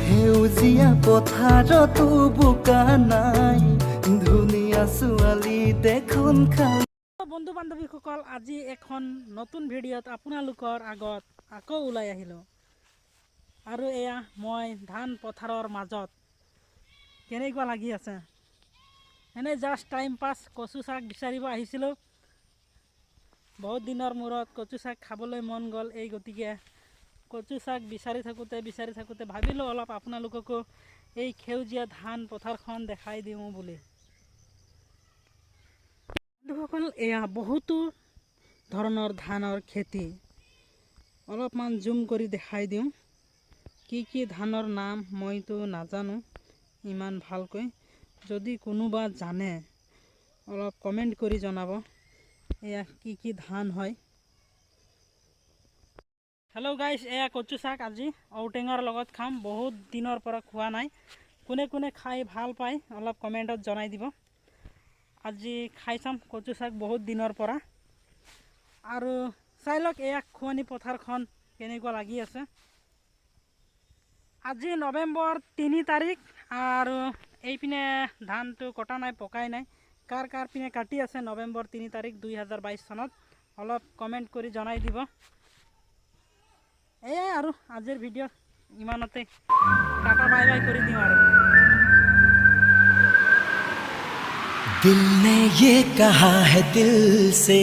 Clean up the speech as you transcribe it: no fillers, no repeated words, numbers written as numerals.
সেউজীয়া পথাৰতো বোকা নাই, ধুনীয়া ছোৱালী দেখোন খালি। বন্ধু বান্ধৱীসকল, আজি এখন নতুন ভিডিঅ'ত আপোনালোকৰ আগত আকৌ ওলাই আহিলোঁ। আৰু এয়া মই ধান পথাৰৰ মাজত কেনেকুৱা লাগি আছে। এনেই জাষ্ট টাইম পাছ, কচু শাক বিচাৰিব আহিছিলোঁ। বহুত দিনৰ মূৰত কচু শাক খাবলৈ মন গ'ল, এই গতিকে কচু শাক বিচাৰি থাকোঁতে ভাবিলোঁ অলপ আপোনালোককো এই সেউজীয়া ধান পথাৰখন দেখাই দিওঁ বুলি। বন্ধুসকল, এয়া বহুতো ধৰণৰ ধানৰ খেতি। অলপমান জুম কৰি দেখাই দিওঁ। কি ধানৰ নাম মইতো নাজানো ইমান ভালকৈ। যদি কোনোবা জানে অলপ কমেণ্ট কৰি জনাব এয়া কি ধান হয়। হেল্ল' গাইছ, এয়া কচু শাক আজি ঔটেঙাৰ লগত খাম। বহুত দিনৰ পৰা খোৱা নাই। কোনে কোনে খাই ভাল পায় অলপ কমেণ্টত জনাই দিব। আজি খাই চাম কচু শাক বহুত দিনৰ পৰা। আৰু চাই লওক এয়া খুৱনি পথাৰখন কেনেকুৱা লাগি আছে। আজি নৱেম্বৰ 3 তাৰিখ আৰু এইপিনে ধানটো কটা নাই, পকাই নাই। কাৰ পিনে কাটি আছে নৱেম্বৰ 3 তাৰিখ 2022 চনত অলপ কমেণ্ট কৰি জনাই দিব। এয়াই আৰু আজিৰ ভিডিঅ' ইমানতে। টাটা বাই বাই কৰি দিওঁ আৰু। दिल ने ये कहा है दिल से